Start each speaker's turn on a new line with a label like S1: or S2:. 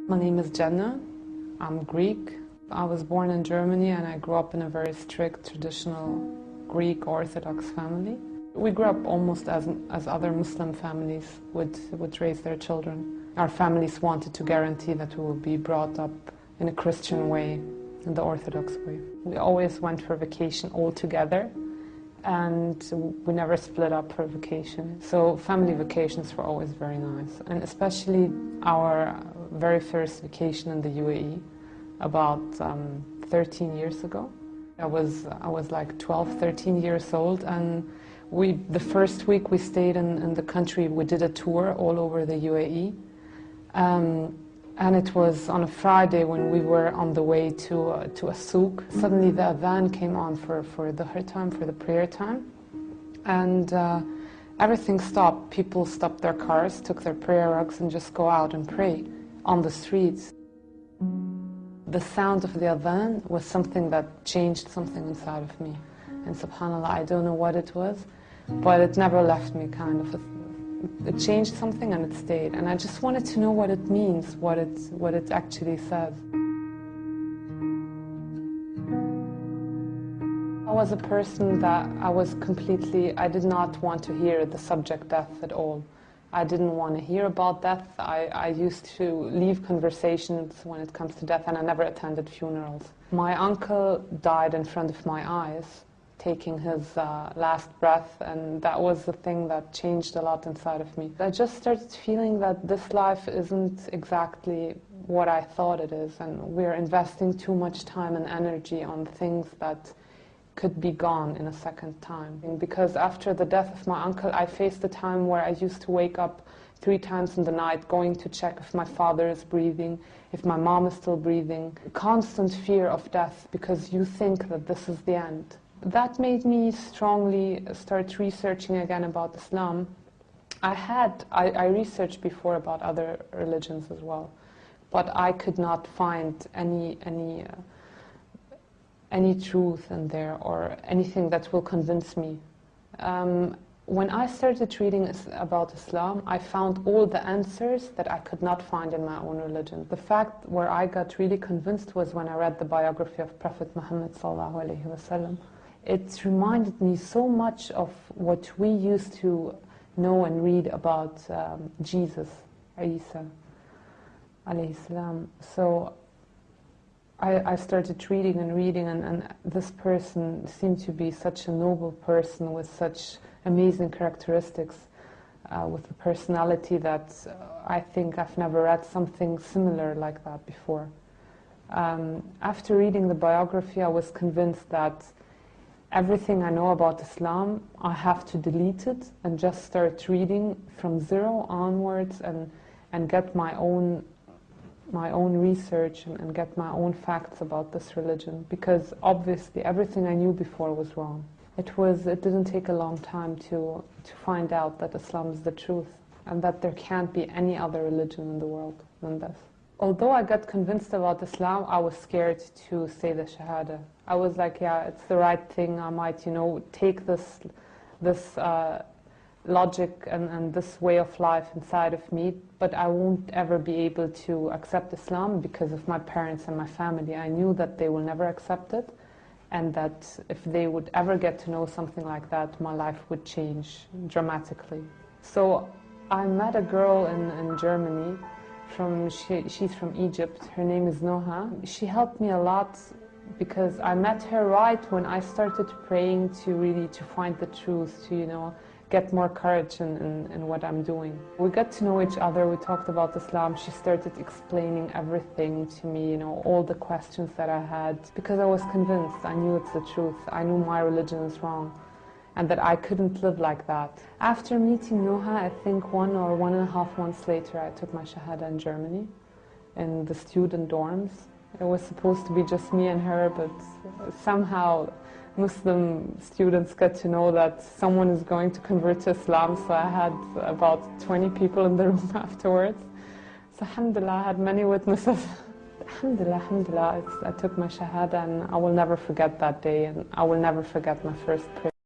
S1: My name is Jenna. I'm Greek. I was born in Germany and I grew up in a very strict, traditional Greek Orthodox family. We grew up almost as other Muslim families would raise their children. Our families wanted to guarantee that we would be brought up in a Christian way, in the Orthodox way. We always went for vacation all together, and we never split up for vacation. So family vacations were always very nice, and especially our very first vacation in the UAE about 13 years ago. I was like 12, 13 years old, and the first week we stayed in the country, we did a tour all over the UAE. And it was on a Friday when we were on the way to a souk. Suddenly the adhan came on for the time, for the prayer time. And everything stopped. People stopped their cars, took their prayer rugs and just go out and pray on the streets. The sound of the adhan was something that changed something inside of me. And subhanAllah, I don't know what it was, but it never left me, kind of. It changed something and it stayed. And I just wanted to know what it means, what it actually says. I was a person that I did not want to hear the subject death at all. I didn't want to hear about death. I used to leave conversations when it comes to death, and I never attended funerals. My uncle died in front of my eyes, taking his last breath, and that was the thing that changed a lot inside of me. I just started feeling that this life isn't exactly what I thought it is, and we're investing too much time and energy on things that could be gone in a second time. Because after the death of my uncle, I faced a time where I used to wake up 3 times in the night going to check if my father is breathing, if my mom is still breathing. Constant fear of death because you think that this is the end. That made me strongly start researching again about Islam. I researched before about other religions as well, but I could not find any truth in there or anything that will convince me. When I started reading about Islam, I found all the answers that I could not find in my own religion. The fact where I got really convinced was when I read the biography of Prophet Muhammad ﷺ. It reminded me so much of what we used to know and read about Jesus, Isa alayhi salam. So I started reading, and this person seemed to be such a noble person with such amazing characteristics, with a personality that I think I've never read something similar like that before. After reading the biography, I was convinced that everything I know about Islam, I have to delete it and just start reading from zero onwards and get my own research and get my own facts about this religion, because obviously everything I knew before was wrong. It didn't take a long time to find out that Islam is the truth and that there can't be any other religion in the world than this. Although I got convinced about Islam, I was scared to say the Shahada. I was like, yeah, it's the right thing. I might, take this logic and this way of life inside of me, but I won't ever be able to accept Islam because of my parents and my family. I knew that they will never accept it, and that if they would ever get to know something like that, my life would change dramatically. So I met a girl in Germany. She's from Egypt. Her name is Noha. She helped me a lot because I met her right when I started praying to find the truth, to get more courage in what I'm doing. We got to know each other. We talked about Islam. She started explaining everything to me, all the questions that I had, because I was convinced. I knew it's the truth. I knew my religion is wrong, and that I couldn't live like that. After meeting Noha, I think 1 or 1.5 months later, I took my Shahada in Germany, in the student dorms. It was supposed to be just me and her, but somehow Muslim students get to know that someone is going to convert to Islam, so I had about 20 people in the room afterwards. So alhamdulillah, I had many witnesses. Alhamdulillah, I took my Shahada, and I will never forget that day, and I will never forget my first prayer.